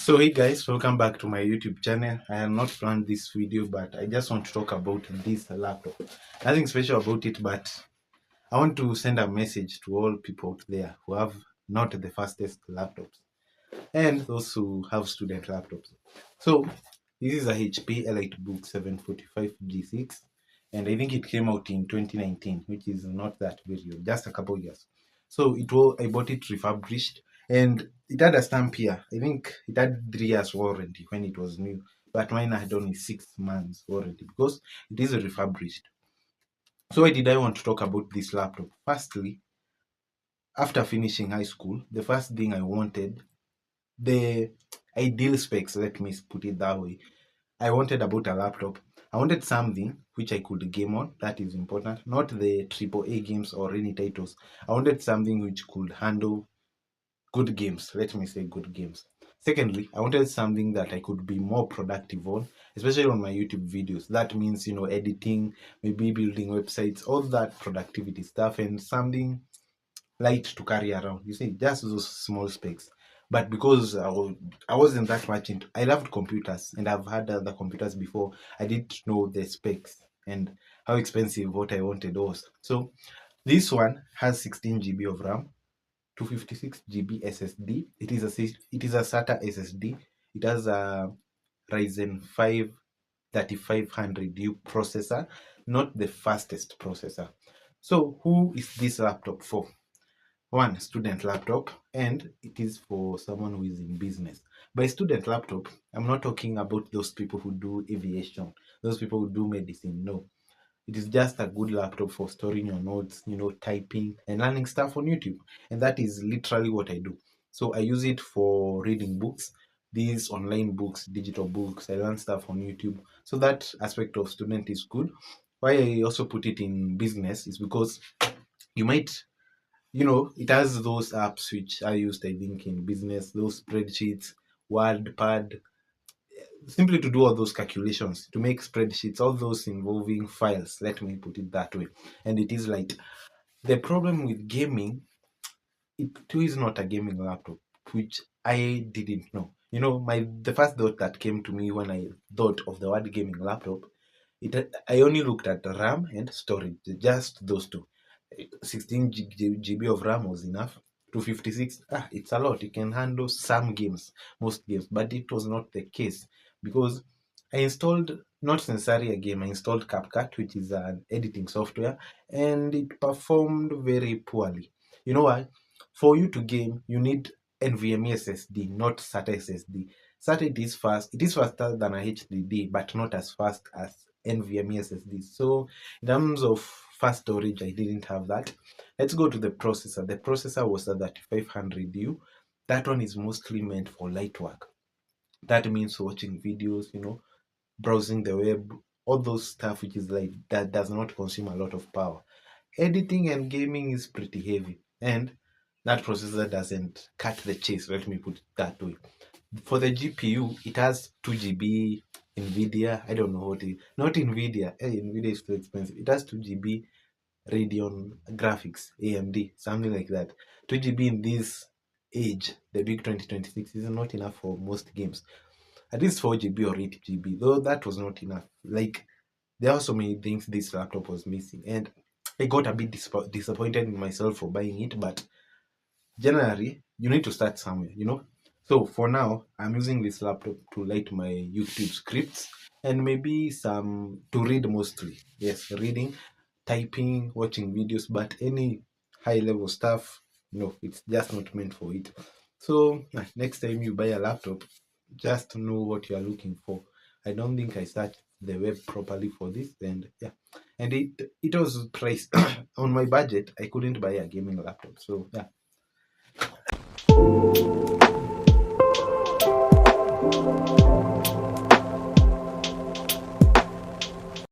So hey guys, welcome back to my YouTube channel. I have not planned this video, but I just want to talk about this laptop. Nothing special about it, but I want to send a message to all people out there who have not the fastest laptops and those who have student laptops. So this is a HP EliteBook 745G6, and I think it came out in 2019, which is not that very old, just a couple years. So I bought it refurbished, and it had a stamp here. I think it had 3 years warranty when it was new, but mine had only 6 months warranty because it is refurbished. So why did I want to talk about this laptop? Firstly, after finishing high school, the first thing I wanted, the ideal specs, let me put it that way, I wanted about a laptop. I wanted something which I could game on. That is important. Not the AAA games or any titles. I wanted something which could handle good games. Let me say good games. Secondly, I wanted something that I could be more productive on, especially on my YouTube videos. That means, editing, maybe building websites, all that productivity stuff, and something light to carry around. You see, just those small specs. But because I wasn't that much into, I loved computers and I've had other computers before. I didn't know the specs and how expensive what I wanted was. So this one has 16 GB of RAM, 256 GB SSD. It is a SATA SSD. It has a Ryzen 5 3500U processor, not the fastest processor. So who is this laptop for? One, student laptop, and it is for someone who is in business. By student laptop, I'm not talking about those people who do aviation, those people who do medicine. No, it is just a good laptop for storing your notes, typing and learning stuff on YouTube. And that is literally what I do. So I use it for reading books, these online books, digital books. I learn stuff on YouTube. So that aspect of student is good. Why I also put it in business is because you might, it has those apps which are used, I think, in business, those spreadsheets, Word, Pad, simply to do all those calculations, to make spreadsheets, all those involving files, let me put it that way. And it is light. The problem with gaming, it too is not a gaming laptop, which I didn't know. The first thought that came to me when I thought of the word gaming laptop, I only looked at the RAM and storage, just those two. 16 GB of RAM was enough. 256, it's a lot. It can handle some games, most games, but it was not the case because I installed, not necessarily a game, I installed CapCut, which is an editing software, and it performed very poorly. You know why? For you to game, you need NVMe SSD, not SATA SSD. SATA it is fast. It is faster than a HDD, but not as fast as NVMe SSD. So in terms of fast storage, I didn't have that. Let's go to the processor. The processor was a 3500U. That one is mostly meant for light work. That means watching videos, browsing the web, all those stuff which is like that does not consume a lot of power. Editing and gaming is pretty heavy, and that processor doesn't cut the chase, let me put it that way. For the GPU, it has 2 GB NVIDIA. I don't know what it is. Not NVIDIA. NVIDIA is too expensive. It has 2 GB Radeon graphics, AMD, something like that. 2 GB in this age, the big 2026, is not enough for most games. At least 4 GB or 8 GB, though that was not enough. Like, there are so many things this laptop was missing, and I got a bit disappointed in myself for buying it, but generally, you need to start somewhere. So for now, I'm using this laptop to write my YouTube scripts and maybe some to read mostly. Yes, reading, typing, watching videos, but any high level stuff, no, it's just not meant for it. So next time you buy a laptop, just know what you are looking for. I don't think I searched the web properly for this, and yeah, and it was priced on my budget. I couldn't buy a gaming laptop, so yeah.